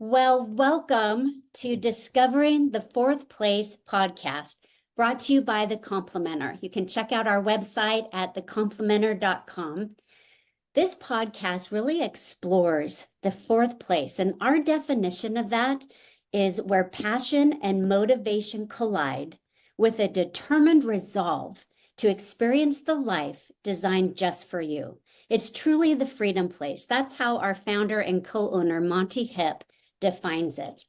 Well, welcome to Discovering the Fourth Place podcast, brought to you by The Complimenter. You can check out our website at thecomplimenter.com. This podcast really explores the fourth place, and our definition of that is where passion and motivation collide with a determined resolve to experience the life designed just for you. It's truly the freedom place. That's how our founder and co-owner, Monty Hip, defines it.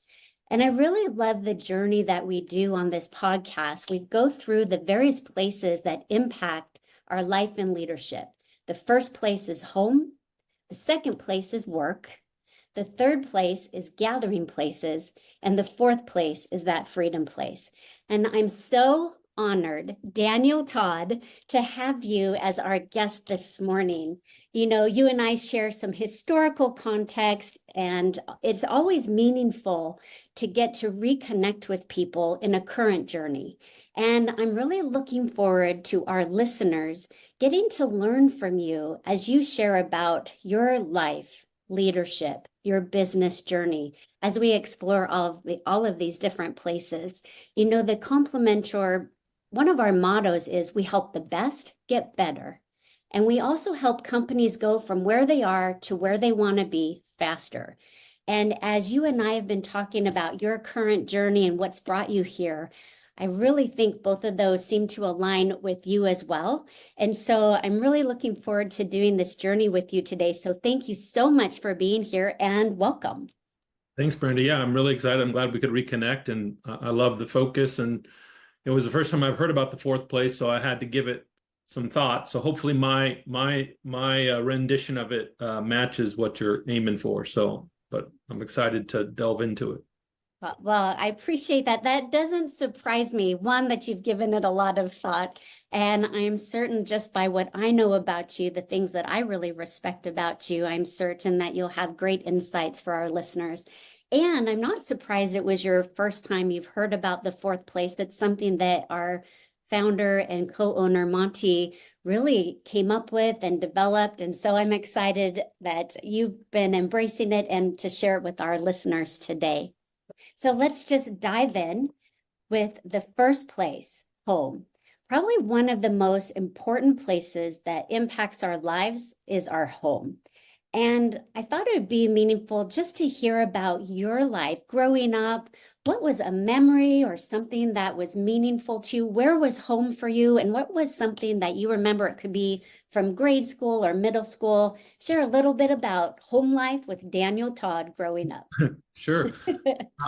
And I really love the journey that we do on this podcast. We go through the various places that impact our life and leadership. The first place is home. The second place is work. The third place is gathering places. And the fourth place is that freedom place. And I'm so honored, Daniel Todd, to have you as our guest this morning. You know, you and I share some historical context, and it's always meaningful to get to reconnect with people in a current journey. And I'm really looking forward to our listeners getting to learn from you as you share about your life, leadership, your business journey, as we explore all of these different places. You know, the Complimenter, one of our mottos is we help the best get better. And we also help companies go from where they are to where they want to be faster. And as you and I have been talking about your current journey and what's brought you here, I really think both of those seem to align with you as well. And so I'm really looking forward to doing this journey with you today. So thank you so much for being here and welcome. Thanks, Brenda. Yeah, I'm really excited. I'm glad we could reconnect, and I love the focus. And it was the first time I've heard about the fourth place, so I had to give it some thought. So hopefully my rendition of it matches what you're aiming for. So, but I'm excited to delve into it. Well, I appreciate that. That doesn't surprise me. One, that you've given it a lot of thought. And I'm certain just by what I know about you, the things that I really respect about you, I'm certain that you'll have great insights for our listeners. And I'm not surprised it was your first time you've heard about the fourth place. It's something that our founder and co-owner Monty really came up with and developed. And so I'm excited that you've been embracing it and to share it with our listeners today. So let's just dive in with the first place, home. Probably one of the most important places that impacts our lives is our home. And I thought it would be meaningful just to hear about your life growing up. What was a memory or something that was meaningful to you? Where was home for you? And what was something that you remember? It could be from grade school or middle school. Share a little bit about home life with Daniel Todd growing up. Sure.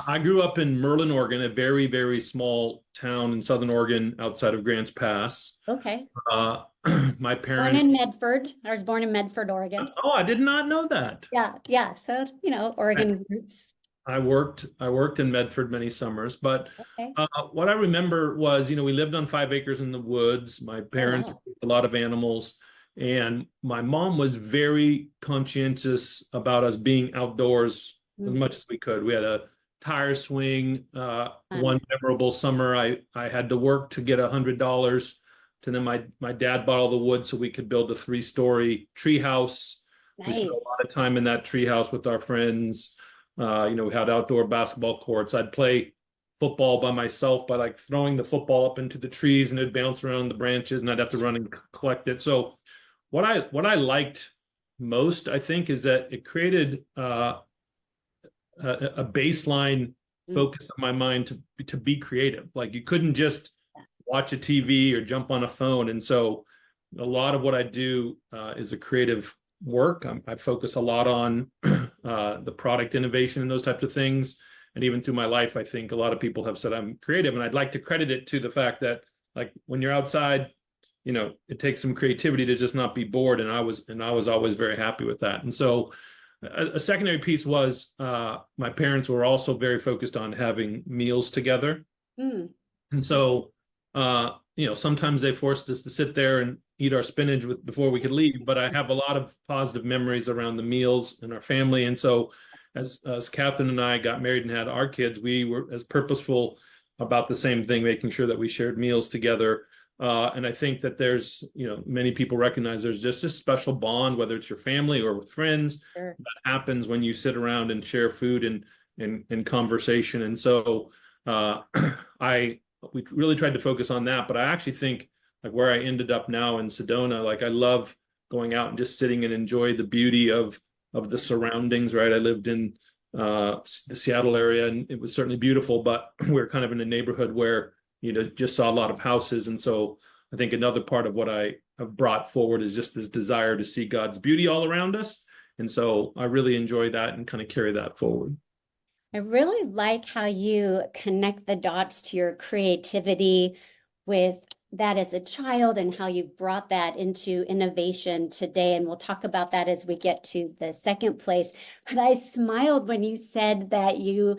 I grew up in Merlin, Oregon, a very, very small town in Southern Oregon outside of Grants Pass. Okay. My Born parents. in Medford. I was born in Medford, Oregon. Oh, I did not know that. Yeah. So, Oregon roots. I worked in Medford many summers, but Okay. what I remember was, we lived on 5 acres in the woods. My parents wow. raised a lot of animals, and my mom was very conscientious about us being outdoors as much as we could. We had a tire swing. One memorable summer, I had to work to get $100. To then my dad bought all the wood so we could build a 3-story tree house. Nice. We spent a lot of time in that tree house with our friends. We had outdoor basketball courts. I'd play football by myself by like throwing the football up into the trees, and it'd bounce around the branches, and I'd have to run and collect it. So what I liked most, I think, is that it created a baseline focus of my mind to be creative. Like, you couldn't just watch a TV or jump on a phone. And so a lot of what I do is a creative work. I focus a lot on the product innovation and those types of things. And even through my life, I think a lot of people have said I'm creative, and I'd like to credit it to the fact that, like, when you're outside, it takes some creativity to just not be bored. And I was always very happy with that. And so a secondary piece was my parents were also very focused on having meals together. And so, sometimes they forced us to sit there and eat our spinach before we could leave, but I have a lot of positive memories around the meals and our family. And so as Catherine and I got married and had our kids, we were as purposeful about the same thing, making sure that we shared meals together. And I think that there's, many people recognize there's just a special bond, whether it's your family or with friends, that happens when you sit around and share food. And in conversation. And so we really tried to focus on that. But I actually think like where I ended up now in Sedona, like I love going out and just sitting and enjoy the beauty of the surroundings, right? I lived in the Seattle area, and it was certainly beautiful, but we're kind of in a neighborhood where just saw a lot of houses. And so I think another part of what I have brought forward is just this desire to see God's beauty all around us. And so I really enjoy that and kind of carry that forward. I really like how you connect the dots to your creativity with that as a child and how you've brought that into innovation today. And we'll talk about that as we get to the second place. But I smiled when you said that you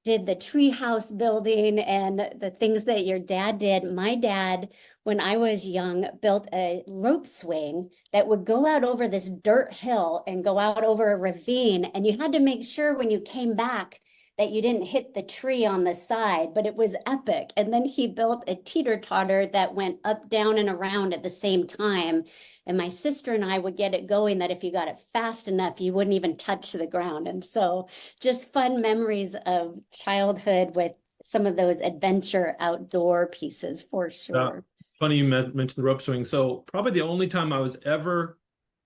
did the treehouse building and the things that your dad did. My dad, when I was young, built a rope swing that would go out over this dirt hill and go out over a ravine. And you had to make sure when you came back that you didn't hit the tree on the side, but it was epic. And then he built a teeter-totter that went up, down, and around at the same time. And my sister and I would get it going that if you got it fast enough, you wouldn't even touch the ground. And so just fun memories of childhood with some of those adventure outdoor pieces for sure. Funny you mentioned the rope swing. So probably the only time I was ever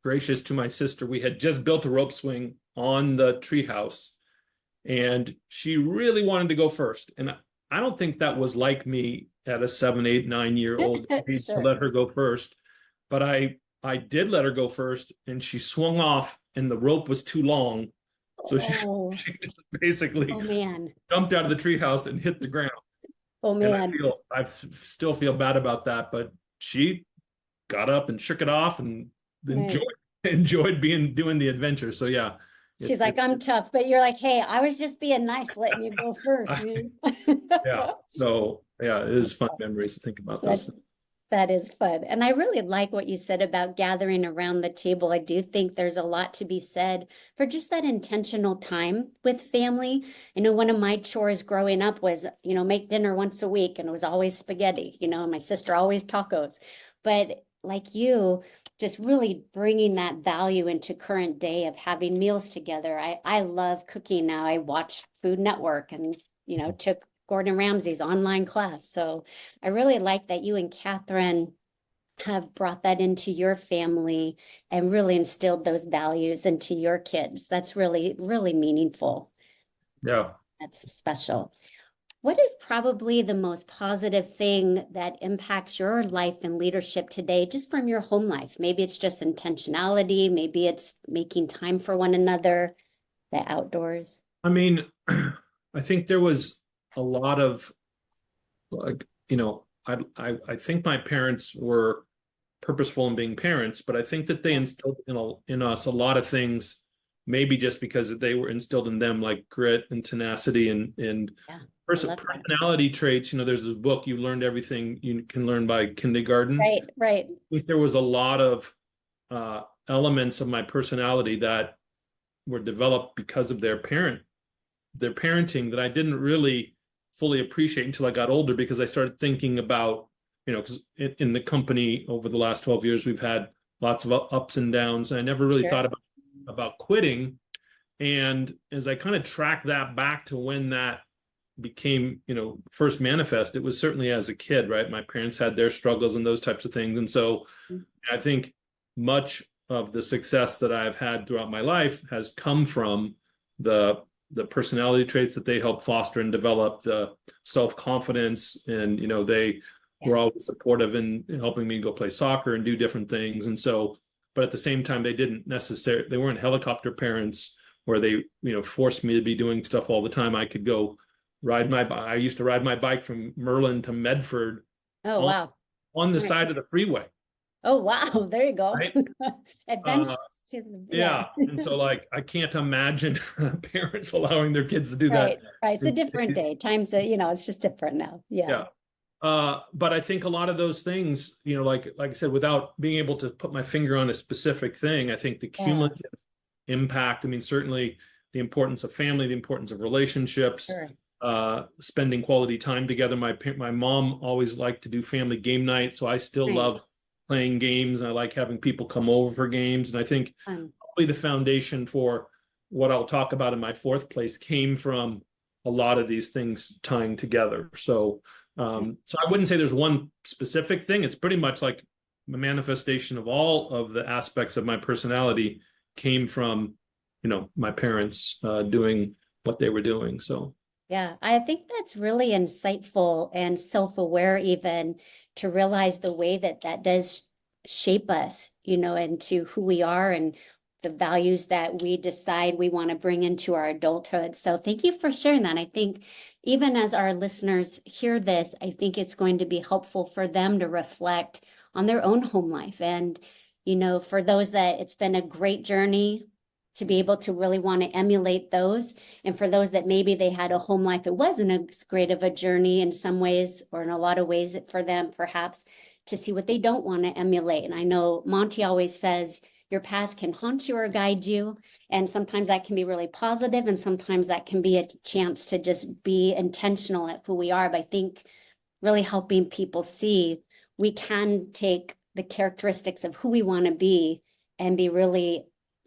gracious to my sister, we had just built a rope swing on the treehouse, and she really wanted to go first. And I don't think that was like me at a 7, 8, 9-year-old age to let her go first. But I did let her go first, and she swung off, and the rope was too long. So she just basically jumped out of the treehouse and hit the ground. Oh man. And I still feel bad about that, but she got up and shook it off and enjoyed doing the adventure. So yeah. She's like, I'm tough, but you're like, hey, I was just being nice, letting you go first. Yeah. So yeah, it is fun memories to think about those things. That is fun. And I really like what you said about gathering around the table. I do think there's a lot to be said for just that intentional time with family. I know one of my chores growing up was, make dinner once a week, and it was always spaghetti, my sister always tacos. But like you, just really bringing that value into current day of having meals together. I love cooking now. I watch Food Network and, took Gordon Ramsay's online class. So I really like that you and Catherine have brought that into your family and really instilled those values into your kids. That's really, really meaningful. Yeah. That's special. What is probably the most positive thing that impacts your life and leadership today, just from your home life? Maybe it's just intentionality. Maybe it's making time for one another, the outdoors. I mean, I think there was a lot of like, I think my parents were purposeful in being parents, but I think that they instilled in us a lot of things, maybe just because they were instilled in them, like grit and tenacity and personality traits. There's this book, You Learned Everything You Can Learn by Kindergarten. Right. I think there was a lot of elements of my personality that were developed because of their parenting that I didn't really fully appreciate until I got older, because I started thinking about, because in the company over the last 12 years, we've had lots of ups and downs. And I never really thought about quitting. And as I kind of track that back to when that became, first manifest, it was certainly as a kid, right? My parents had their struggles and those types of things. And so I think much of the success that I've had throughout my life has come from the personality traits that they helped foster and develop, the self-confidence, and they were always supportive in helping me go play soccer and do different things. And so, but at the same time, they weren't helicopter parents where they forced me to be doing stuff all the time. I could go I used to ride my bike from Merlin to Medford on the side of the freeway. Oh, wow. There you go. Right? Adventures. And so I can't imagine parents allowing their kids to do that. Right. It's a different day. Times, it's just different now. Yeah. But I think a lot of those things, like I said, without being able to put my finger on a specific thing, I think the cumulative impact, certainly the importance of family, the importance of relationships, spending quality time together. My mom always liked to do family game night. So I still love playing games, and I like having people come over for games. And I think probably the foundation for what I'll talk about in my fourth place came from a lot of these things tying together. So, so I wouldn't say there's one specific thing. It's pretty much like a manifestation of all of the aspects of my personality came from, my parents doing what they were doing. So. Yeah, I think that's really insightful and self-aware even to realize the way that that does shape us, into who we are and the values that we decide we want to bring into our adulthood. So thank you for sharing that. I think even as our listeners hear this, I think it's going to be helpful for them to reflect on their own home life. And, for those that it's been a great journey to be able to really want to emulate those. And for those that maybe they had a home life, it wasn't as great of a journey in some ways, or in a lot of ways for them, perhaps, to see what they don't want to emulate. And I know Monty always says, your past can haunt you or guide you. And sometimes that can be really positive, and sometimes that can be a chance to just be intentional at who we are. But I think really helping people see we can take the characteristics of who we want to be and be really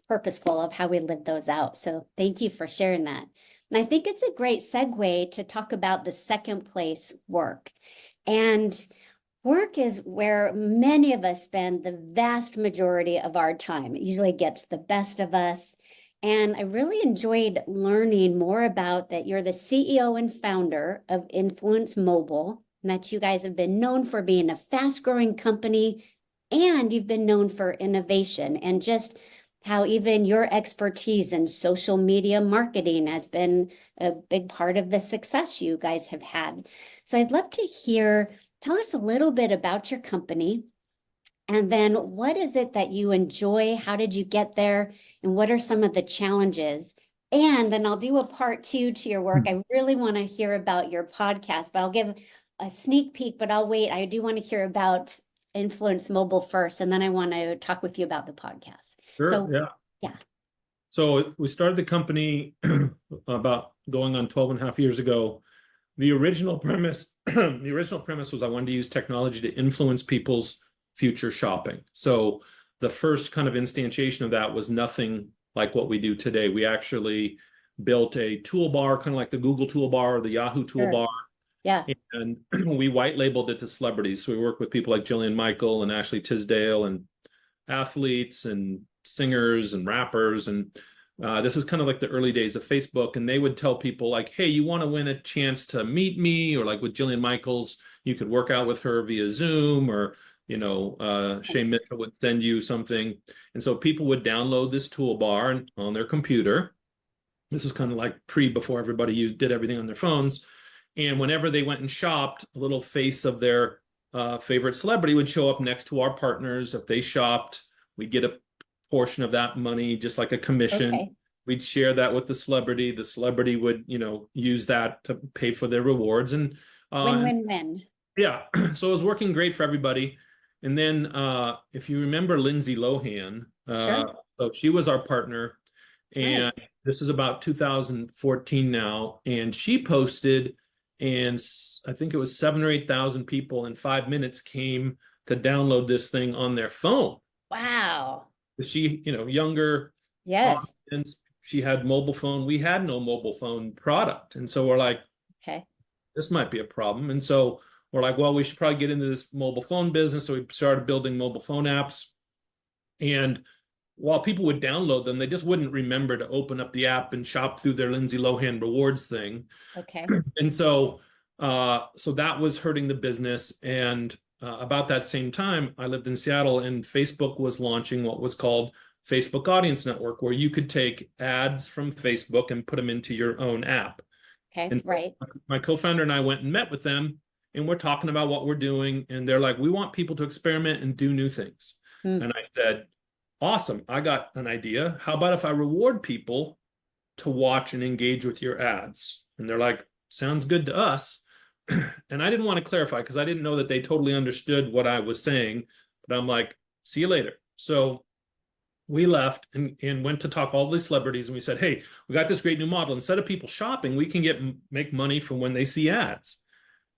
purposeful of how we live those out. So thank you for sharing that. And I think it's a great segue to talk about the second place, work. And work is where many of us spend the vast majority of our time. It usually gets the best of us. And I really enjoyed learning more about that you're the CEO and founder of Influence Mobile, and that you guys have been known for being a fast-growing company, and you've been known for innovation, and just how even your expertise in social media marketing has been a big part of the success you guys have had. So I'd love to tell us a little bit about your company, and then what is it that you enjoy? How did you get there? And what are some of the challenges? And then I'll do a part 2 to your work. I really want to hear about your podcast, but I'll give a sneak peek, but I'll wait. I do want to hear about Influence Mobile first, and then I want to talk with you about the podcast. Sure. So, yeah. So we started the company about going on 12 and a half years ago. The original premise was I wanted to use technology to influence people's future shopping. So the first kind of instantiation of that was nothing like what we do today. We actually built a toolbar, kind of like the Google toolbar or the Yahoo toolbar. Yeah. And we white labeled it to celebrities. So we work with people like Jillian Michael and Ashley Tisdale and athletes and singers and rappers. And this is kind of like the early days of Facebook. And they would tell people like, hey, you want to win a chance to meet me? Or like with Jillian Michaels, you could work out with her via Zoom, or, Shay Mitchell would send you something. And so people would download this toolbar on their computer. This was kind of like before everybody did everything on their phones. And whenever they went and shopped, a little face of their favorite celebrity would show up next to our partners. If they shopped, we'd get a portion of that money, just like a commission. Okay. We'd share that with the celebrity. The celebrity would, use that to pay for their rewards. And win-win-win. Yeah. So it was working great for everybody. And then if you remember Lindsay Lohan, Sure. so she was our partner. And Nice. this is about 2014 now. And she posted, and I think it was 7,000 or 8,000 people in 5 minutes came to download this thing on their phone. Wow. She, younger. Yes. Audience, she had mobile phone. We had no mobile phone product. And so we're like, okay, this might be a problem. And so we're like, well, we should probably get into this mobile phone business. So we started building mobile phone apps. And while people would download them, they just wouldn't remember to open up the app and shop through their Lindsay Lohan rewards thing. Okay. And so that was hurting the business. And about that same time, I lived in Seattle, and Facebook was launching what was called Facebook Audience Network, where you could take ads from Facebook and put them into your own app. Okay. And right. My co-founder and I went and met with them, and we're talking about what we're doing. And they're like, we want people to experiment and do new things. And I said, awesome, I got an idea. How about if I reward people to watch and engage with your ads? And they're like, sounds good to us. And I didn't want to clarify because I didn't know that they totally understood what I was saying. But I'm like, see you later. So we left and went to talk all these celebrities. And we said, hey, we got this great new model. Instead of people shopping, we can make money from when they see ads.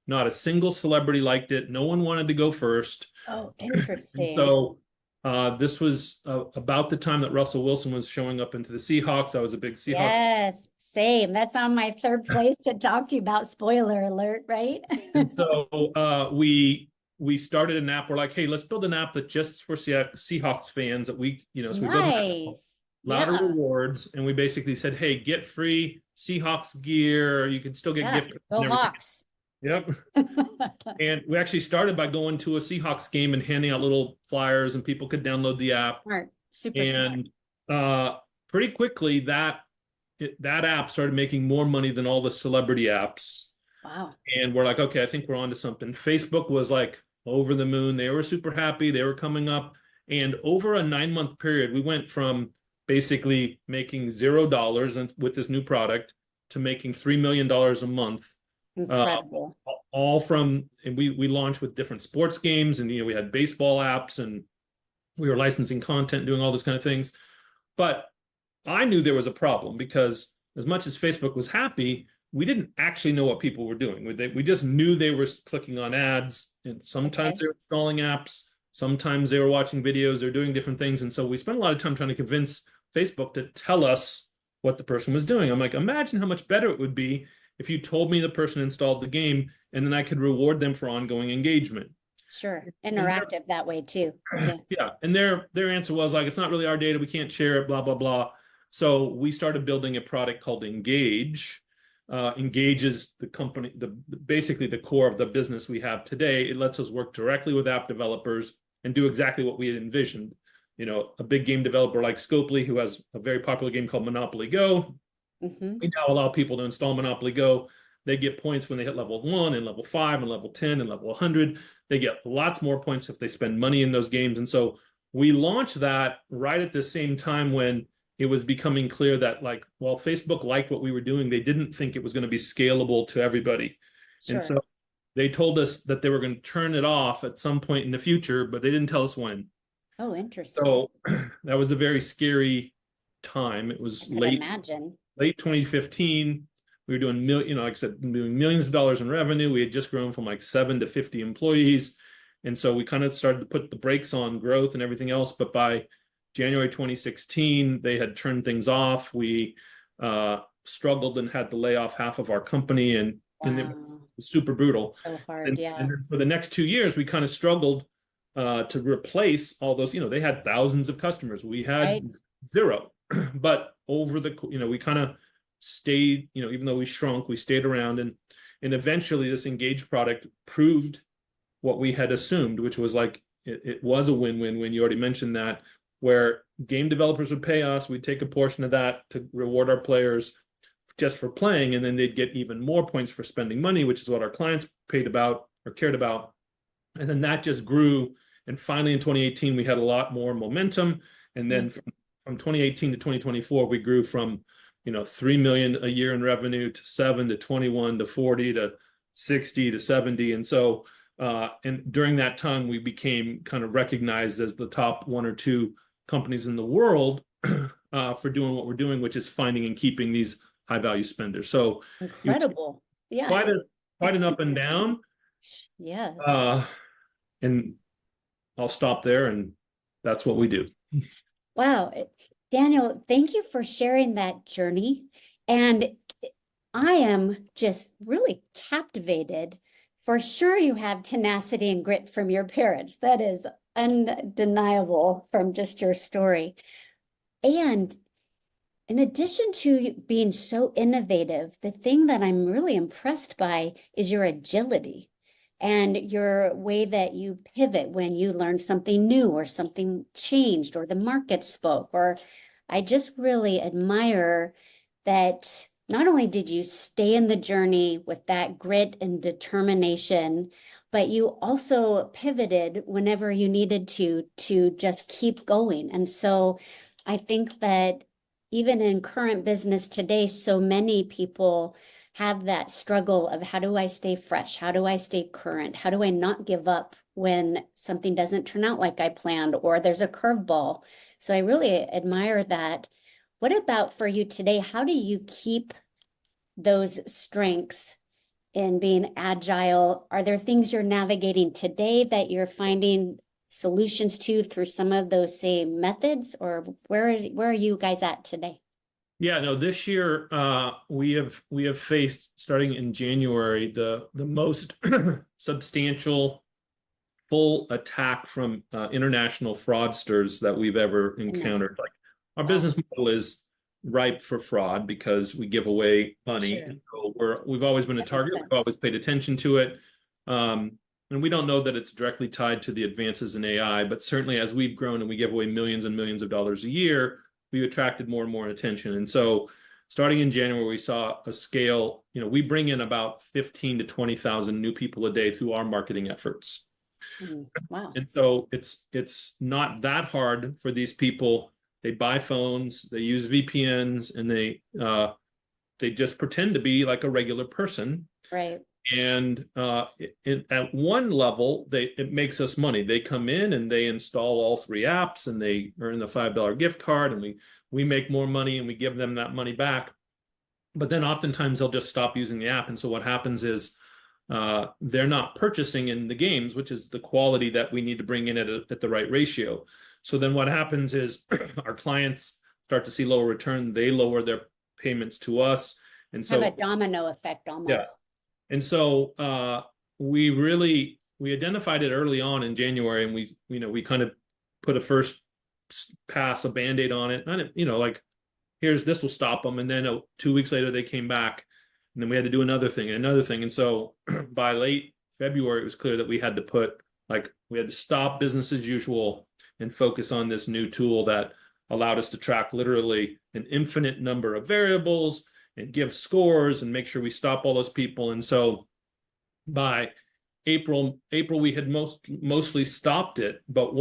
Not a single celebrity liked it. No one wanted to go first. Oh, interesting. So This was about the time that Russell Wilson was showing up into the Seahawks. I was a big Seahawks. Yes, same. That's on my third place to talk to you about. Spoiler alert, right? And so we started an app. We're like, hey, let's build an app that just for Seahawks fans that so we built an app, Nice. lot of Yeah. rewards, and we basically said, hey, get free Seahawks gear. You can still get Yeah. gift cards Go and everything. Hawks. Yep. And we actually started by going to a Seahawks game and handing out little flyers, and people could download the app. Smart. Super smart. And pretty quickly, that app started making more money than all the celebrity apps. Wow. And we're like, okay, I think we're onto something. Facebook was like over the moon. They were super happy. They were coming up. And over a 9-month period, we went from basically making $0 with this new product to making $3 million a month. Incredible. All from, and we launched with different sports games, and we had baseball apps, and we were licensing content, doing all those kind of things. But I knew there was a problem, because as much as Facebook was happy, we didn't actually know what people were doing. We just knew they were clicking on ads, and sometimes they were installing apps, sometimes they were watching videos, they're doing different things. And so we spent a lot of time trying to convince Facebook to tell us what the person was doing. I'm like, imagine how much better it would be if you told me the person installed the game, and then I could reward them for ongoing engagement. Sure. Interactive that way too. Yeah. Yeah. And their answer was like, it's not really our data. We can't share it, blah, blah, blah. So we started building a product called Engage. Engage is the company, basically the core of the business we have today. It lets us work directly with app developers and do exactly what we had envisioned. A big game developer like Scopely, who has a very popular game called Monopoly Go. Mm-hmm. We now allow people to install Monopoly Go. They get points when they hit level 1 and level 5 and level 10 and level 100. They get lots more points if they spend money in those games. And so we launched that right at the same time when it was becoming clear that, like, while Facebook liked what we were doing, they didn't think it was going to be scalable to everybody. Sure. And so they told us that they were going to turn it off at some point in the future, but they didn't tell us when. Oh, interesting. So that was a very scary time. It was late 2015. We were doing like I said, doing millions of dollars in revenue. We had just grown from like 7 to 50 employees. And so we kind of started to put the brakes on growth and everything else. But by January 2016, they had turned things off. We struggled and had to lay off half of our company, and it was super brutal. So hard, and then for the next 2 years, we kind of struggled to replace all those. They had thousands of customers. We had zero. But over the, we kind of stayed, even though we shrunk, we stayed around, and eventually this Engage product proved what we had assumed, which was like it was a win-win-win. You already mentioned that, where game developers would pay us, we'd take a portion of that to reward our players just for playing, and then they'd get even more points for spending money, which is what our clients paid about or cared about. And then that just grew, and finally in 2018 we had a lot more momentum, and then from 2018 to 2024 we grew from 3 million a year in revenue to 7 to 21 to 40 to 60 to 70. And so and during that time we became kind of recognized as the top 1 or 2 companies in the world for doing what we're doing, which is finding and keeping these high value spenders. So incredible. Yeah. Quite an up and down. Yes. And I'll stop there, and that's what we do. Wow. Daniel, thank you for sharing that journey. And I am just really captivated. For sure, you have tenacity and grit from your parents. That is undeniable from just your story. And in addition to being so innovative, the thing that I'm really impressed by is your agility and your way that you pivot when you learn something new or something changed or the market spoke. Or I just really admire that not only did you stay in the journey with that grit and determination, but you also pivoted whenever you needed to just keep going. And so I think that even in current business today, so many people have that struggle of, how do I stay fresh? How do I stay current? How do I not give up when something doesn't turn out like I planned or there's a curveball? So I really admire that. What about for you today? How do you keep those strengths in being agile? Are there things you're navigating today that you're finding solutions to through some of those same methods, or where are you guys at today? Yeah, no, this year we have faced, starting in January, the most substantial full attack from international fraudsters that we've ever encountered. Goodness. Like, our Wow. business model is ripe for fraud because we give away money. Sure. And so we've always been a That makes target. We've sense. always paid attention to it. And we don't know that it's directly tied to the advances in AI, but certainly as we've grown and we give away millions and millions of dollars a year, we've attracted more and more attention. And so starting in January, we saw a scale, we bring in about 15 to 20,000 new people a day through our marketing efforts. Wow. And so it's not that hard for these people. They buy phones, they use VPNs, and they just pretend to be like a regular person. Right. And at one level, it makes us money. They come in and they install all three apps, and they earn the $5 gift card, and we make more money, and we give them that money back. But then oftentimes they'll just stop using the app. And so what happens is they're not purchasing in the games, which is the quality that we need to bring in at the right ratio. So then what happens is our clients start to see lower return. They lower their payments to us. And so Have a domino effect almost. Yeah. And so we identified it early on in January, and we kind of put a first pass, a Band-Aid on it. And like, this will stop them. And then 2 weeks later, they came back, and then we had to do another thing and another thing. And so by late February, it was clear that we had to stop business as usual and focus on this new tool that allowed us to track literally an infinite number of variables and give scores and make sure we stop all those people. And so by April we had mostly stopped it. But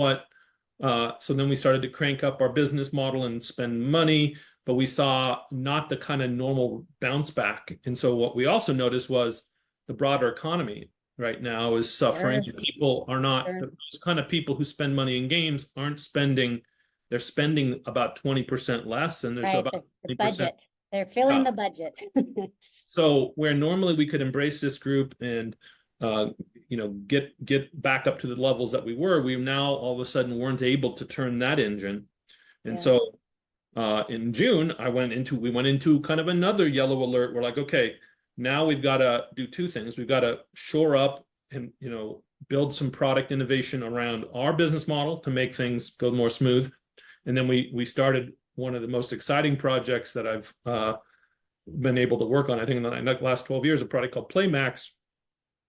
so then we started to crank up our business model and spend money, but we saw not the kind of normal bounce back. And so what we also noticed was the broader economy right now is suffering. Sure. People are not, Sure. those kind of people who spend money in games aren't spending, they're spending about 20% less, and there's Right. about The 20%. budget. They're filling the budget. So where normally we could embrace this group and get back up to the levels that we now all of a sudden weren't able to turn that engine. And Yeah. so in June, we went into kind of another yellow alert. We're like, okay, now we've got to do two things. We've got to shore up and build some product innovation around our business model to make things go more smooth. And then we started one of the most exciting projects that I've been able to work on, I think, in the last 12 years, a product called PlayMax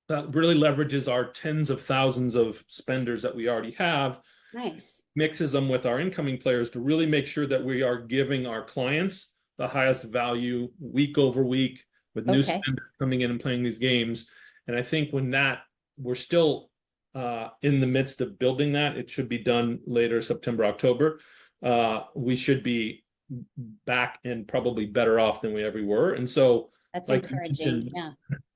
that really leverages our tens of thousands of spenders that we already have, Nice. mixes them with our incoming players to really make sure that we are giving our clients the highest value week over week with new spenders coming in and playing these games. And I think we're still in the midst of building that. It should be done later September, October. We should be back and probably better off than we ever were. And so That's like encouraging.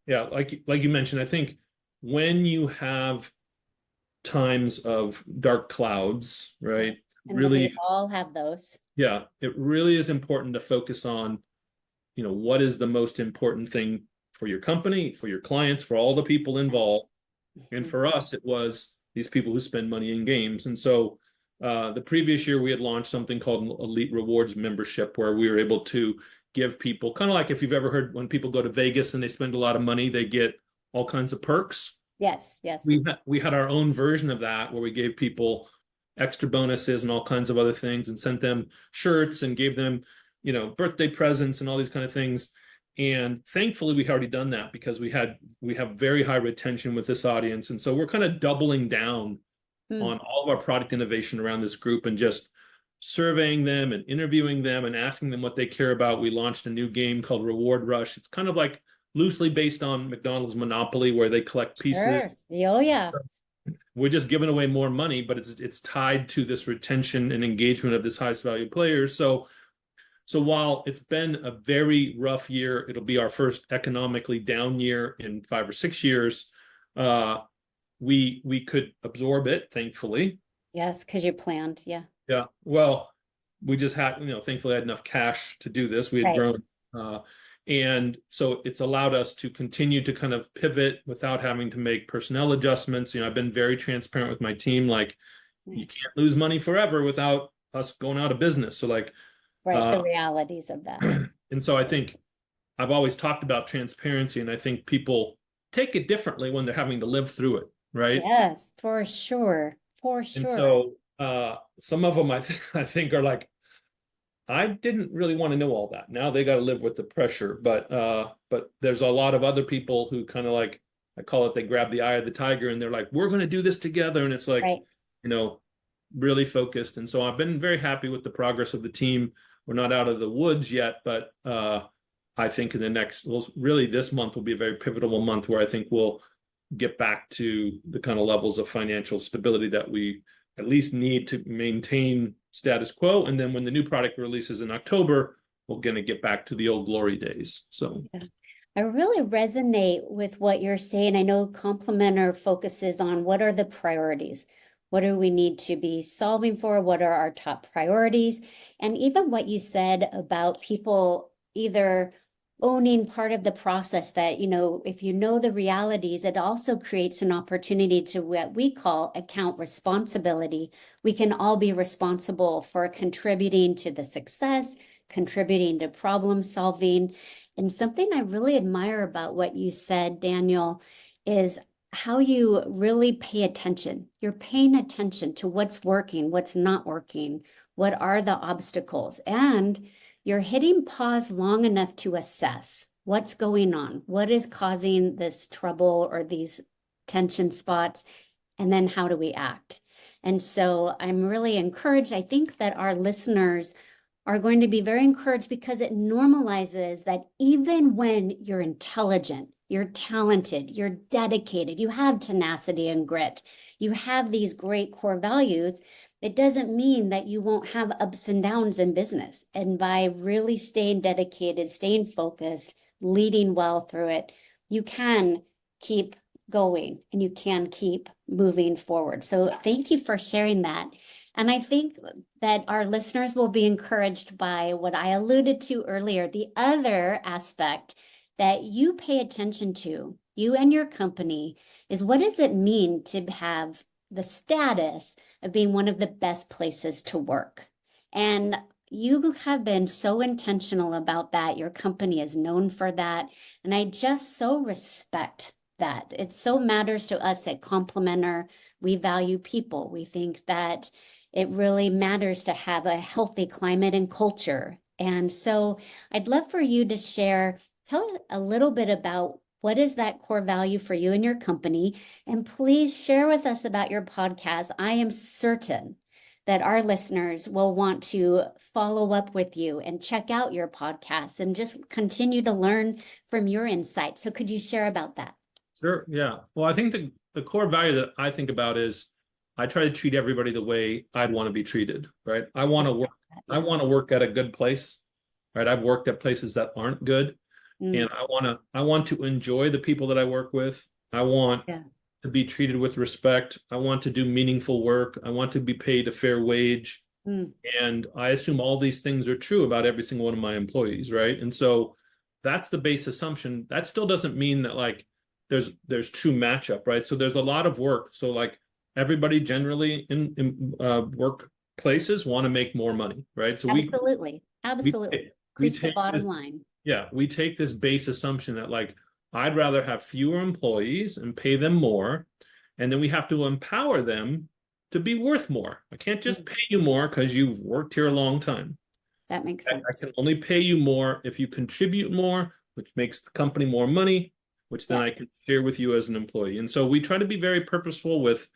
yeah, like you mentioned, I think when you have times of dark clouds, right? And really, we all have those. Yeah, it really is important to focus on, what is the most important thing for your company, for your clients, for all the people involved. And for us, it was these people who spend money in games. And so the previous year, we had launched something called Elite Rewards membership, where we were able to give people, kind of like if you've ever heard when people go to Vegas and they spend a lot of money, they get all kinds of perks. Yes. We had our own version of that where we gave people extra bonuses and all kinds of other things and sent them shirts and gave them, birthday presents and all these kind of things. And thankfully, we already done that because we have very high retention with this audience. And so we're kind of doubling down on all of our product innovation around this group and just surveying them and interviewing them and asking them what they care about. We launched a new game called Reward Rush. It's kind of like loosely based on McDonald's Monopoly, where they collect pieces. Sure. Oh, yeah. We're just giving away more money, but it's tied to this retention and engagement of this highest value players. So while it's been a very rough year, it'll be our first economically down year in 5 or 6 years. We could absorb it, thankfully. Yes, because you planned. Yeah. Yeah. Well, we just had, thankfully, I had enough cash to do this. We had grown And so it's allowed us to continue to kind of pivot without having to make personnel adjustments. I've been very transparent with my team, like you can't lose money forever without us going out of business. So like, Right, the realities of that. and so I think I've always talked about transparency, and I think people take it differently when they're having to live through it, right? Yes, for sure. For And sure. so some of them I think are like, I didn't really want to know all that. Now they got to live with the pressure. But there's a lot of other people who kind of like, I call it, they grab the eye of the tiger and they're like, we're going to do this together. And it's like, Right. Really focused. And so I've been very happy with the progress of the team. We're not out of the woods yet, but I think in the next, well, really this month will be a very pivotal month where I think we'll get back to the kind of levels of financial stability that we at least need to maintain status quo. And then when the new product releases in October, we're going to get back to the old glory days. So yeah. I really resonate with what you're saying. I know Complimenter focuses on what are the priorities? What do we need to be solving for? What are our top priorities? And even what you said about people either owning part of the process that, if you know the realities, it also creates an opportunity to what we call account responsibility. We can all be responsible for contributing to the success, contributing to problem solving. And something I really admire about what you said, Daniel, is how you really pay attention. You're paying attention to what's working, what's not working, what are the obstacles, and you're hitting pause long enough to assess what's going on, what is causing this trouble or these tension spots, and then how do we act? And so I'm really encouraged. I think that our listeners are going to be very encouraged because it normalizes that even when you're intelligent, you're talented, you're dedicated, you have tenacity and grit, you have these great core values, it doesn't mean that you won't have ups and downs in business. And by really staying dedicated, staying focused, leading well through it, you can keep going and you can keep moving forward. So thank you for sharing that. And I think that our listeners will be encouraged by what I alluded to earlier, the other aspect that you pay attention to, you and your company, is what does it mean to have the status of being one of the best places to work? And you have been so intentional about that. Your company is known for that. And I just so respect that. It so matters to us at Complimenter. We value people. We think that it really matters to have a healthy climate and culture. And so I'd love for you to tell a little bit about what is that core value for you and your company. And please share with us about your podcast. I am certain that our listeners will want to follow up with you and check out your podcast and just continue to learn from your insights. So could you share about that? Sure. Yeah. Well, I think the core value that I think about is I try to treat everybody the way I'd want to be treated, right? I want to work at a good place, right? I've worked at places that aren't good. And I want to enjoy the people that I work with. I want to be treated with respect. I want to do meaningful work. I want to be paid a fair wage. And I assume all these things are true about every single one of my employees, right? And so that's the base assumption. That still doesn't mean that like there's true matchup, right? So there's a lot of work. So like everybody generally in workplaces want to make more money, right? So absolutely. Increase the bottom line. Yeah, we take this base assumption that like I'd rather have fewer employees and pay them more, and then we have to empower them to be worth more. I can't just pay you more because you've worked here a long time. That makes sense. I can only pay you more if you contribute more, which makes the company more money, which then I can share with you as an employee. And so we try to be very purposeful with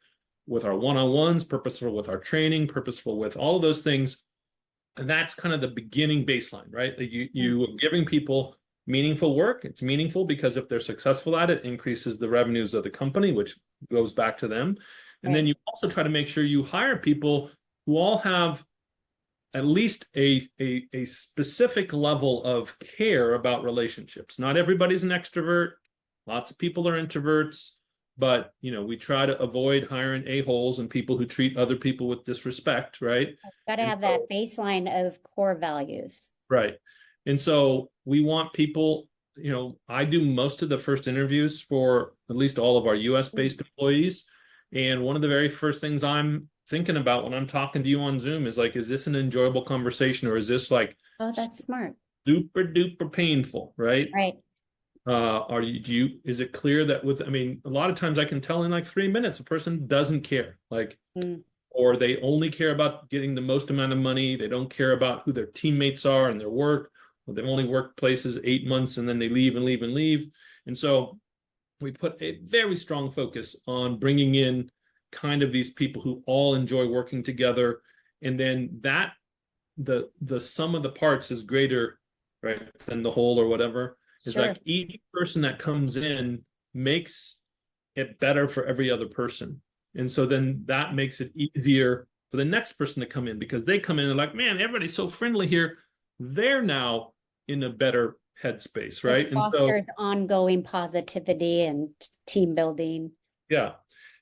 our one-on-ones, purposeful with our training, purposeful with all of those things. And that's kind of the beginning baseline, right? Like you are giving people meaningful work. It's meaningful because if they're successful at it, increases the revenues of the company, which goes back to them. And then you also try to make sure you hire people who all have at least a specific level of care about relationships. Not everybody's an extrovert. Lots of people are introverts. But, we try to avoid hiring a-holes and people who treat other people with disrespect, right? Got to have that baseline of core values. Right. And so we want people, I do most of the first interviews for at least all of our US based employees. And one of the very first things I'm thinking about when I'm talking to you on Zoom is like, is this an enjoyable conversation, or is this like Oh, that's smart. super duper painful, right? Right. Is it clear that a lot of times I can tell in like 3 minutes, a person doesn't care, like, Mm, or they only care about getting the most amount of money. They don't care about who their teammates are and their work. Or they've only worked places 8 months and then they leave and leave and leave. And so we put a very strong focus on bringing in kind of these people who all enjoy working together. And then the sum of the parts is greater, right, than the whole or whatever. It's sure. like each person that comes in makes it better for every other person. And so then that makes it easier for the next person to come in, because they come in and like, man, everybody's so friendly here. They're now in a better headspace, right? It And so, fosters ongoing positivity and team building. yeah.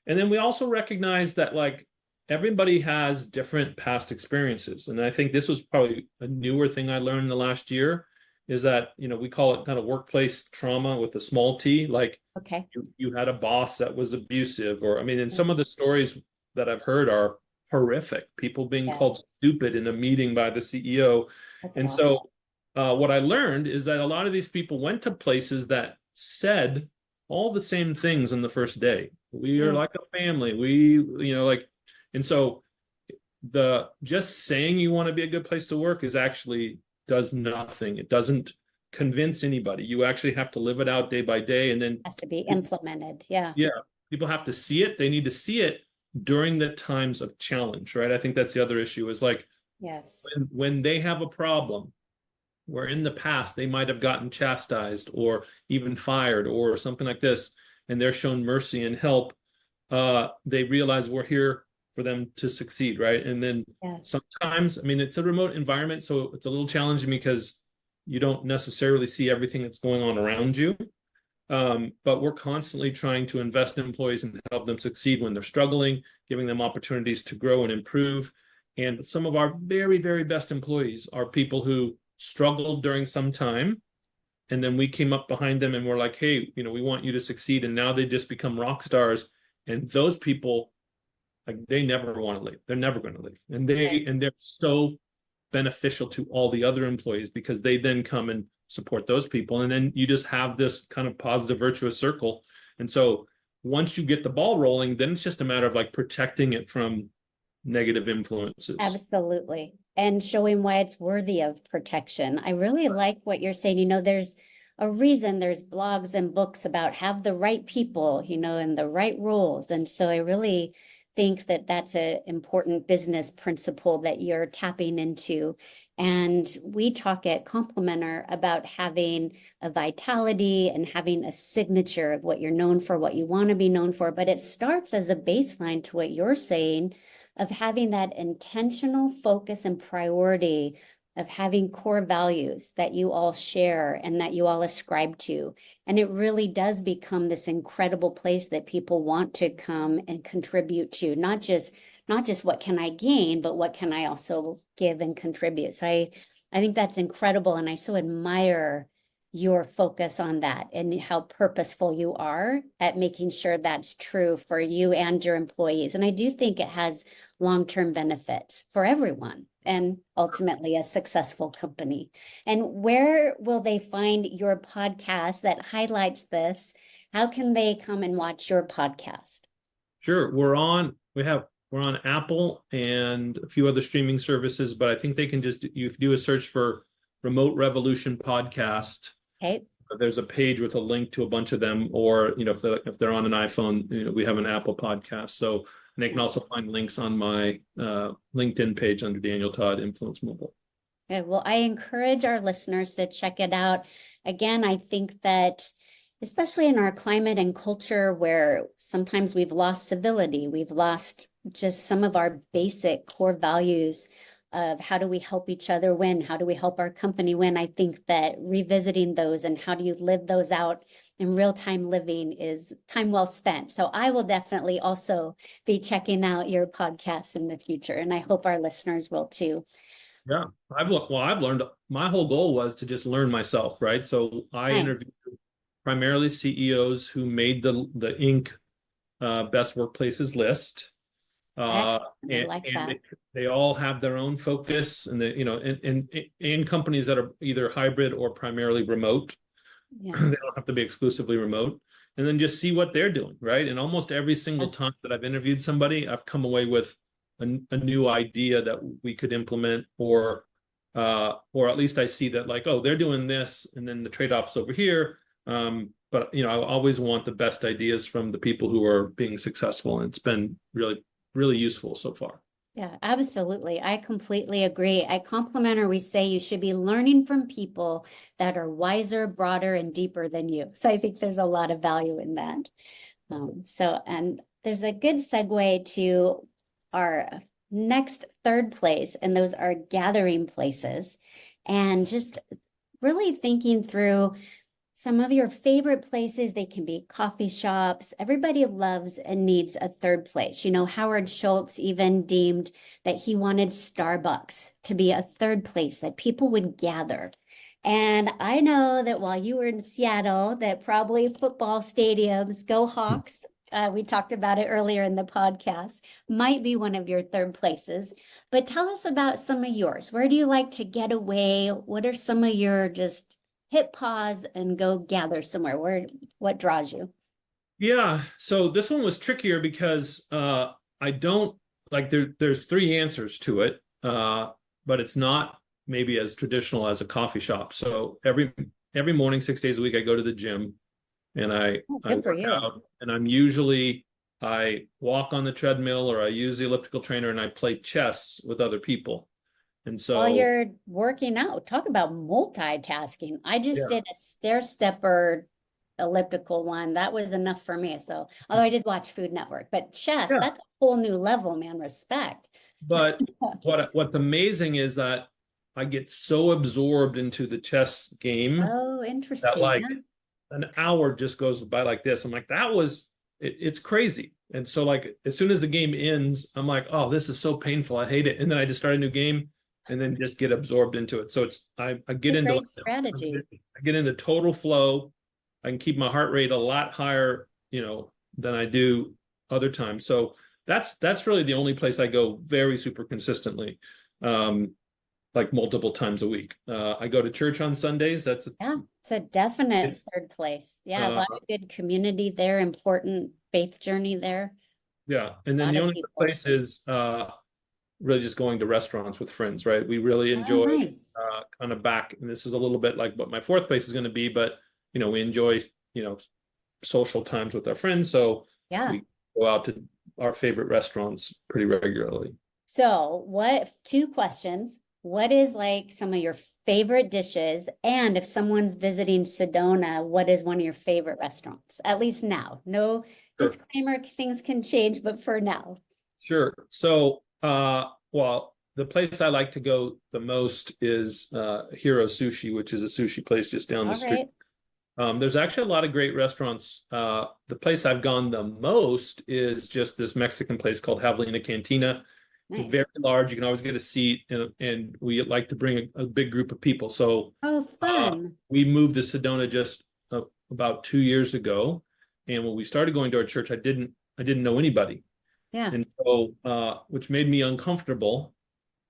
And then we also recognize that like everybody has different past experiences. And I think this was probably a newer thing I learned in the last year, is that, we call it kind of workplace trauma with a small t. Like Okay. you had a boss that was abusive, or and some of the stories that I've heard are horrific. People being Yeah, called stupid in a meeting by the CEO. that's And awful. so what I learned is that a lot of these people went to places that said all the same things on the first day. We are Mm, like a family. And so the just saying you want to be a good place to work is actually does nothing. It doesn't convince anybody. You actually have to live it out day by day. And then, has to be implemented. Yeah. yeah, people have to see it. They need to see it during the times of challenge, right? I think that's the other issue, is like Yes. when they have a problem where in the past they might have gotten chastised or even fired or something like this, and they're shown mercy and help, they realize we're here for them to succeed, right? And then Yes. sometimes, it's a remote environment, so it's a little challenging because you don't necessarily see everything that's going on around you. But we're constantly trying to invest in employees and help them succeed when they're struggling, giving them opportunities to grow and improve. And some of our very, very best employees are people who struggled during some time, and then we came up behind them and we're like, hey, we want you to succeed. And now they just become rock stars. And those people, like, they never want to leave. They're never going to leave. And they're so beneficial to all the other employees, because they then come and support those people. And then you just have this kind of positive, virtuous circle. And so once you get the ball rolling, then it's just a matter of like protecting it from negative influences. Absolutely. And showing why it's worthy of protection. I really like what you're saying. There's a reason there's blogs and books about have the right people, and the right roles. And so I really think that that's an important business principle that you're tapping into. And we talk at Complimenter about having a vitality and having a signature of what you're known for, what you want to be known for. But it starts as a baseline to what you're saying, of having that intentional focus and priority of having core values that you all share and that you all ascribe to. And it really does become this incredible place that people want to come and contribute to, not just what can I gain, but what can I also give and contribute. So I think that's incredible. And I so admire your focus on that and how purposeful you are at making sure that's true for you and your employees. And I do think it has long-term benefits for everyone and ultimately a successful company. And where will they find your podcast that highlights this? How can they come and watch your podcast? Sure. We're on Apple and a few other streaming services, but I think they can you do a search for Remote Revolution Podcast. Okay. There's a page with a link to a bunch of them, or if they're on an iPhone, we have an Apple podcast. So, and they can also find links on my LinkedIn page under Daniel Todd Influence Mobile. Okay, well, I encourage our listeners to check it out. Again, I think that especially in our climate and culture where sometimes we've lost civility, we've lost just some of our basic core values of how do we help each other win? How do we help our company win? I think that revisiting those and how do you live those out in real-time living is time well spent. So I will definitely also be checking out your podcast in the future, and I hope our listeners will too. Yeah, I've learned, my whole goal was to just learn myself, right? So I Nice. interviewed primarily CEOs who made the Inc. Best workplaces list. Uh, Excellent. I and like and that. they all have their own focus, and in companies that are either hybrid or primarily remote, Yeah. they don't have to be exclusively remote. And then just see what they're doing, right? And almost every Yeah. single time that I've interviewed somebody, I've come away with a new idea that we could implement, or at least I see that, like, oh, they're doing this, and then the trade-offs over here. But I always want the best ideas from the people who are being successful, and it's been really, really useful so far. Yeah, absolutely. I completely agree. At Complimenter, we say you should be learning from people that are wiser, broader, and deeper than you. So I think there's a lot of value in that. And there's a good segue to our next third place, and those are gathering places. And just really thinking through some of your favorite places. They can be coffee shops. Everybody loves and needs a third place. You know, Howard Schultz even deemed that he wanted Starbucks to be a third place that people would gather. And I know that while you were in Seattle, that probably football stadiums, go Hawks, we talked about it earlier in the podcast, might be one of your third places. But tell us about some of yours. Where do you like to get away? What are some of your just hit pause and go gather somewhere? What draws you? Yeah, so this one was trickier because I don't like there's three answers to it, but it's not maybe as traditional as a coffee shop. So every morning, 6 days a week, I go to the gym and Oh, I good for work you. out, and I walk on the treadmill, or I use the elliptical trainer, and I play chess with other people. And While so you're working out, talk about multitasking. I just yeah, did a stair stepper elliptical one. That was enough for me. So, although I did watch Food Network, but chess, yeah. that's a whole new level, man. Respect. But what's amazing is that I get so absorbed into the chess game Oh, that, interesting. like, Yeah. an hour just goes by like this. I'm like, it's crazy. And so, like, as soon as the game ends, I'm like, oh, this is so painful. I hate it. And then I just start a new game and then just get absorbed into it. So I get It's a into great strategy. I get into total flow. I can keep my heart rate a lot higher, than I do other times. So that's really the only place I go very super consistently. Like multiple times a week. I go to church on Sundays. Yeah, it's a definite It's third place. Yeah, a uh, lot of good community there, important faith journey there. yeah, and A then lot the of only other people. place is really just going to restaurants with friends, right? We really Oh, enjoy nice. kind of back, and this is a little bit like what my fourth place is going to be, but we enjoy you know social times with our friends, so Yeah. we go out to our favorite restaurants pretty regularly. So, two questions. What is like some of your favorite dishes? And if someone's visiting Sedona, what is one of your favorite restaurants? At least now. No Sure. disclaimer, things can change, but for now. Sure. So, well, the place I like to go the most is Hero Sushi, which is a sushi place just down the All street. right. There's actually a lot of great restaurants. The place I've gone the most is just this Mexican place called Javelina Cantina. It's very Nice. large. You can always get a seat, and we like to bring a big group of people. So Oh, fun. we moved to Sedona just about 2 years ago, and when we started going to our church, I didn't know anybody, Yeah. and so which made me uncomfortable.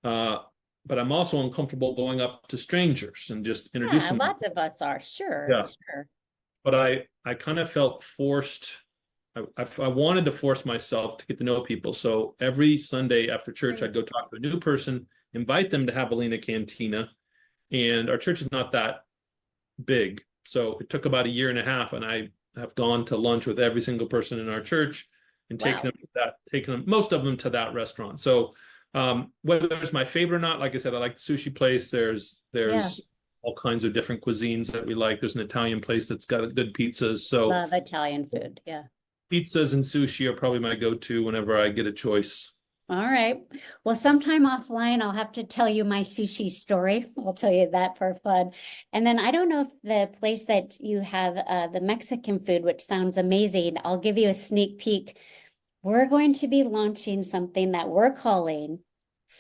Uh, but I'm also uncomfortable going up to strangers and just Yeah, introducing lots myself. of us are. Sure, Yeah, sure. but I kind of felt forced. I wanted to force myself to get to know people. So every Sunday after church, Great. I'd go talk to a new person, invite them to Javelina Cantina. And our church is not that big. So it took about a year and a half, and I have gone to lunch with every single person in our church and Wow. taken them, most of them, to that restaurant. So whether it's my favorite or not, like I said, I like the sushi place. Yeah. There's all kinds of different cuisines that we like. There's an Italian place that's got good pizzas. So Love Italian food. Yeah. pizzas and sushi are probably my go-to whenever I get a choice. All right. Well, sometime offline, I'll have to tell you my sushi story. I'll tell you that for fun. And then I don't know if the place that you have the Mexican food, which sounds amazing, I'll give you a sneak peek. We're going to be launching something that we're calling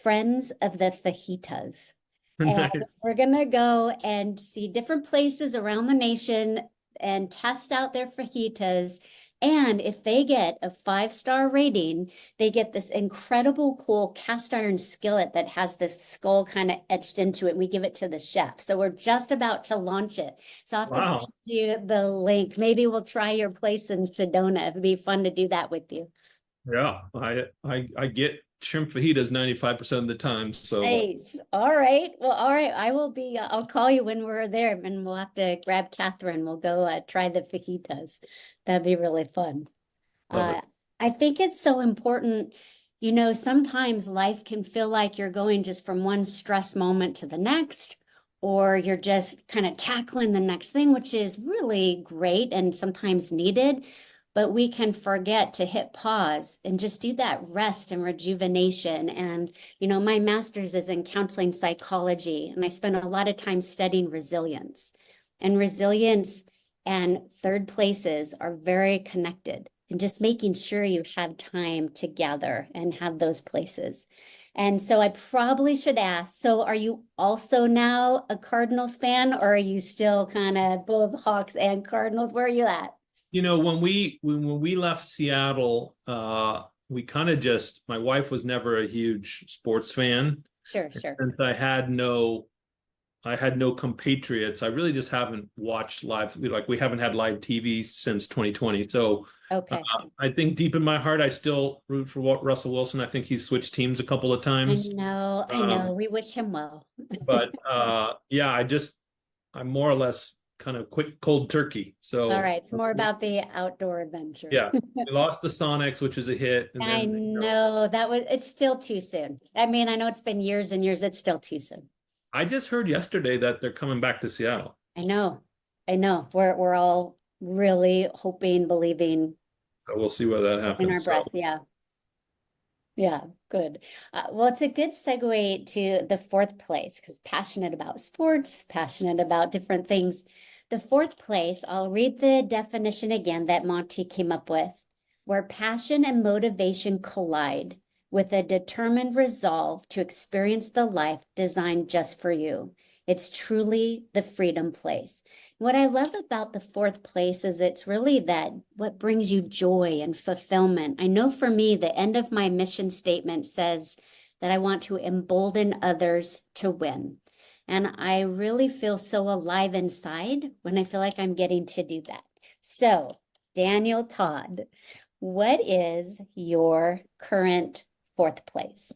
Friends of the Fajitas. And Nice. we're gonna go and see different places around the nation and test out their fajitas. And if they get a 5-star rating, they get this incredible cool cast iron skillet that has this skull kind of etched into it. We give it to the chef. So we're just about to launch it. So I'll have to send Wow. you the link. Maybe we'll try your place in Sedona. It'd be fun to do that with you. Yeah, I get shrimp fajitas 95% of the time. So Nice. All right. Well, all right. I will be, I'll call you when we're there and we'll have to grab Catherine. We'll go try the fajitas. That'd be really fun. love it. Uh, I think it's so important. Sometimes life can feel like you're going just from one stress moment to the next, or you're just kind of tackling the next thing, which is really great and sometimes needed. But we can forget to hit pause and just do that rest and rejuvenation. And, my master's is in counseling psychology, and I spent a lot of time studying resilience. And resilience and third places are very connected, and just making sure you have time to gather and have those places. And so I probably should ask, so are you also now a Cardinals fan, or are you still kind of both Hawks and Cardinals? Where are you at? When we left Seattle, we kind of just my wife was never a huge sports fan. Sure, sure. Since I had no compatriots. I really just haven't watched live. We haven't had live TV since 2020. So uh, Okay. I think deep in my heart, I still root for Russell Wilson. I think he's switched teams a couple of I times. know, I know. Um, We wish him well. but yeah, I'm more or less kind of quick cold turkey. All So right, it's more about the outdoor adventure. yeah, we lost the Sonics, which is a hit, and I then know it's still too soon. I mean, I know it's been years and years, it's still too soon. I just heard yesterday that they're coming back to Seattle. I know, I know. We're all really hoping, believing, So we'll see where that in our happens. So breath. Yeah. Yeah, good. Well, it's a good segue to the fourth place because passionate about sports, passionate about different things. The fourth place, I'll read the definition again that Monty came up with, where passion and motivation collide with a determined resolve to experience the life designed just for you. It's truly the freedom place. What I love about the fourth place is it's really that what brings you joy and fulfillment. I know for me, the end of my mission statement says that I want to embolden others to win. And I really feel so alive inside when I feel like I'm getting to do that. So, Daniel Todd, what is your current fourth place?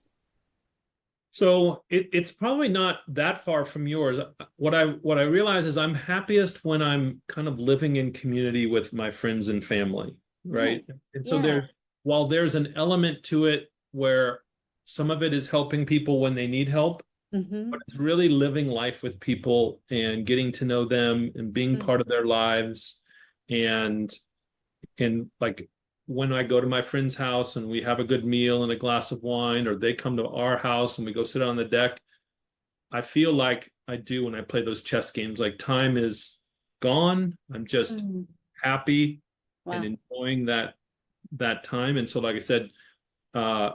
So it's probably not that far from yours. What I realize is I'm happiest when I'm kind of living in community with my friends and family, right? Nice. And so Yeah. while there's an element to it where some of it is helping people when they need help, Mm-hmm. but it's really living life with people and getting to know them and being part of their lives. And like when I go to my friend's house and we have a good meal and a glass of wine, or they come to our house and we go sit on the deck, I feel like I do when I play those chess games. Like time is gone. I'm just Mm-hmm. happy and Wow. enjoying that time. And so, like I said, uh,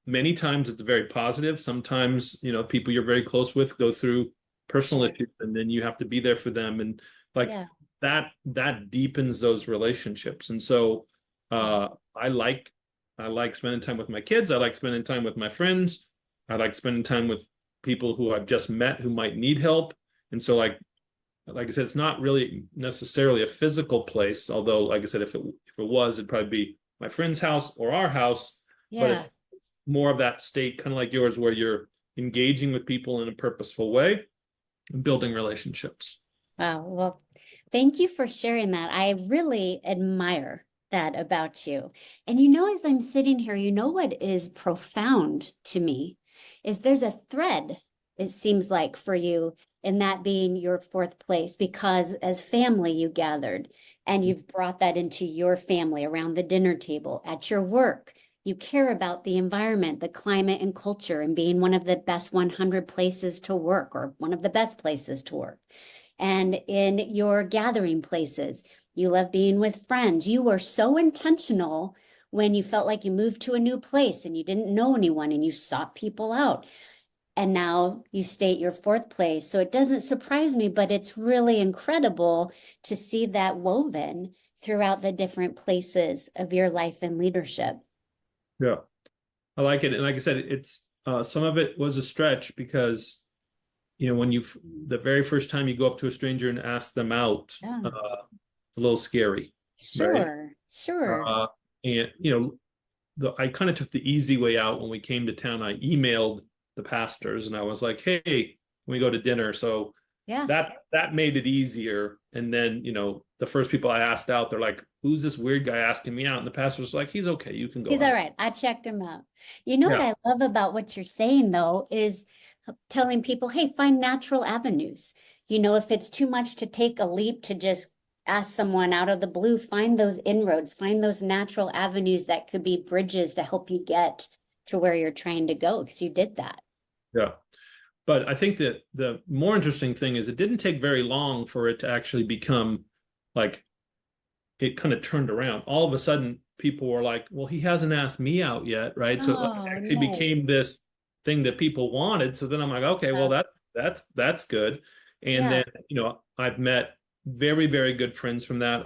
many times it's very positive. Sometimes, people you're very close with go through personal Sure. issues, and then you have to be there for them. And like Yeah. that deepens those relationships. And so uh, I like I like spending time with my kids. I like spending time with my friends. I like spending time with people who I've just met who might need help. And so like I said, it's not really necessarily a physical place, although like I said, if it was, it'd probably be my friend's house or our house, but Yeah. it's more of that state, kind of like yours, where you're engaging with people in a purposeful way and building relationships. Wow. Well, thank you for sharing that. I really admire that about you. And as I'm sitting here, what is profound to me is there's a thread, it seems like, for you in that being your fourth place, because as family you gathered and you've brought that into your family around the dinner table, at your work. You care about the environment, the climate and culture, and being one of the best 100 places to work or one of the best places to work. And in your gathering places, you love being with friends. You were so intentional when you felt like you moved to a new place and you didn't know anyone and you sought people out. And now you state your fourth place. So it doesn't surprise me, but it's really incredible to see that woven throughout the different places of your life and leadership. Yeah, I like it. And like I said, it's some of it was a stretch because, when the very first time you go up to a stranger and ask them out, Yeah. a little scary, right? Sure, sure. And I kind of took the easy way out when we came to town. I emailed the pastors and I was like, "Hey, can we go to dinner?" So Yeah. that made it easier. And then, the first people I asked out, they're like, "Who's this weird guy asking me out?" And the pastor was like, "He's okay. You can go He's all out." right. I checked him out. You know what Yeah. I love about what you're saying, though, is telling people, hey, find natural avenues. If it's too much to take a leap to just ask someone out of the blue, find those inroads, find those natural avenues that could be bridges to help you get to where you're trying to go, because you did that. Yeah. But I think that the more interesting thing is it didn't take very long for it to actually become like it kind of turned around. All of a sudden, people were like, "Well, he hasn't asked me out yet," right? So it Oh, actually nice. became this thing that people wanted. So then I'm like, "Okay, well, that's good." And Yeah. then, I've met very, very good friends from that.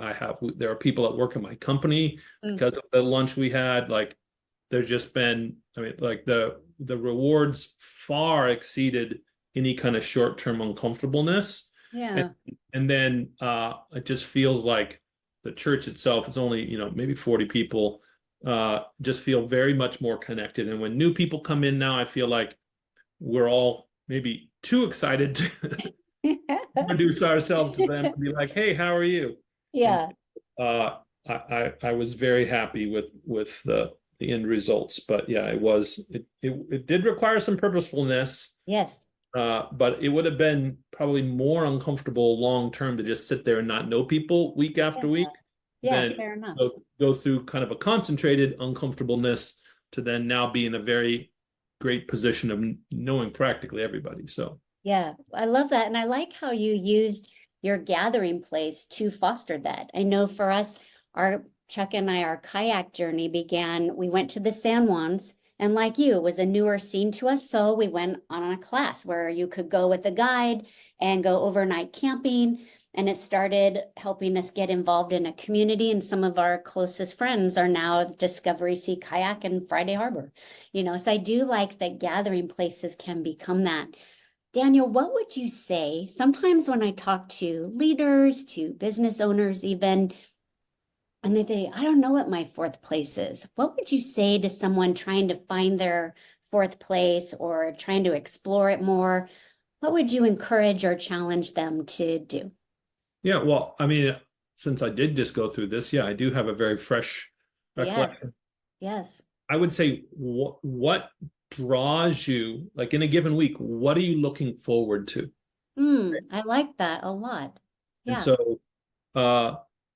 There are people that work in my company Mm, because of the lunch we had. Like, there's just been, I mean, like the rewards far exceeded any kind of short-term uncomfortableness. And yeah. and then it just feels like the church itself is only, maybe 40 people, just feel very much more connected. And when new people come in now, I feel like we're all maybe too excited to introduce ourselves to them and be like, "Hey, how are you?" And Yeah. so, I was very happy with the end results. But yeah, it did require some purposefulness, Yes. but it would have been probably more uncomfortable long term to just sit there and not know people week after Yeah. week Yeah. than Fair enough. go through kind of a concentrated uncomfortableness to then now be in a very great position of knowing practically everybody. So Yeah, I love that. And I like how you used your gathering place to foster that. I know for us, Chuck and I, our kayak journey began, we went to the San Juans, and like you, it was a newer scene to us. So we went on a class where you could go with a guide and go overnight camping. And it started helping us get involved in a community. And some of our closest friends are now Discovery Sea Kayak and Friday Harbor. So I do like that gathering places can become that. Daniel, what would you say? Sometimes when I talk to leaders, to business owners, even, and they say, I don't know what my fourth place is. What would you say to someone trying to find their fourth place or trying to explore it more? What would you encourage or challenge them to do? yeah, well, I mean, since I did just go through this, yeah, I do have a very fresh Yes, recollection. yes. I would say what draws you, like in a given week, what are you looking forward to? I like that a lot. And Yeah, so, uh,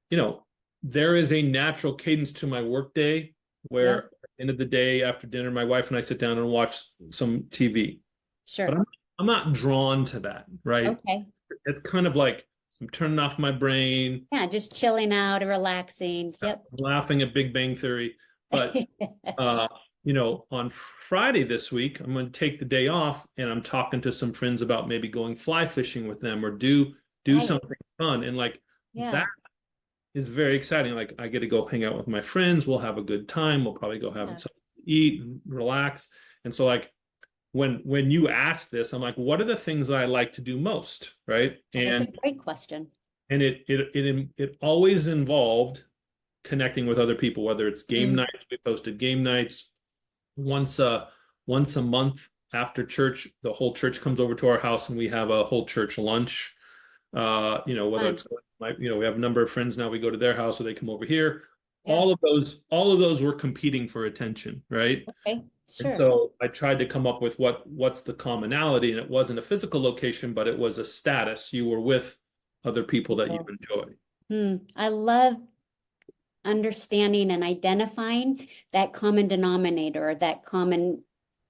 you know, there is a natural cadence to my workday yeah, where at the end of the day after dinner, my wife and I sit down and watch some TV. But sure. I'm not drawn to that, right? Okay. It's kind of like I'm turning off my brain, Yeah, just chilling out, relaxing. Yep. laughing at Big Bang Theory. But uh, on Friday this week, I'm going to take the day off and I'm talking to some friends about maybe going fly fishing with them or do Right. something fun. And like Yeah. that is very exciting. Like I get to go hang out with my friends. We'll have a good time. We'll probably go have Yeah. something to eat and relax. And so like when you ask this, I'm like, what are the things that I like to do most? Right. That's a And great question. it always involved connecting with other people, whether it's game Mm, nights. We posted game nights once a month after church. The whole church comes over to our house and we have a whole church lunch. Whether fun. it's like, we have a number of friends now, we go to their house or they come over here. Yeah. All of those were competing for attention, right? Okay. And Sure. so I tried to come up with what's the commonality, and it wasn't a physical location, but it was a status. You were with other people that you People. enjoy. I love understanding and identifying that common denominator, that common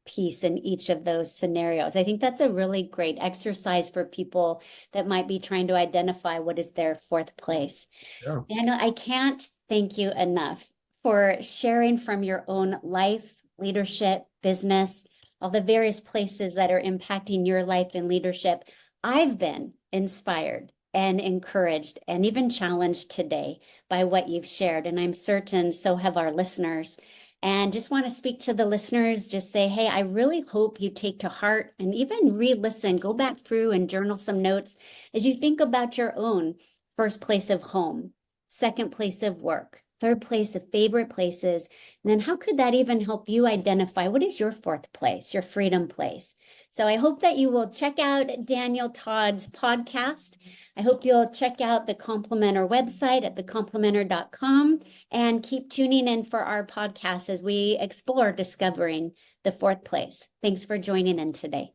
piece in each of those scenarios. I think that's a really great exercise for people that might be trying to identify what is their fourth place. Yeah. And I know I can't thank you enough for sharing from your own life, leadership, business, all the various places that are impacting your life and leadership. I've been inspired and encouraged and even challenged today by what you've shared. And I'm certain so have our listeners. And just want to speak to the listeners, just say, hey, I really hope you take to heart and even re-listen, go back through and journal some notes as you think about your own first place of home, second place of work, third place of favorite places. And then how could that even help you identify what is your fourth place, your freedom place? So I hope that you will check out Daniel Todd's podcast. I hope you'll check out the Complimenter website at thecomplimenter.com and keep tuning in for our podcast as we explore discovering the fourth place. Thanks for joining in today.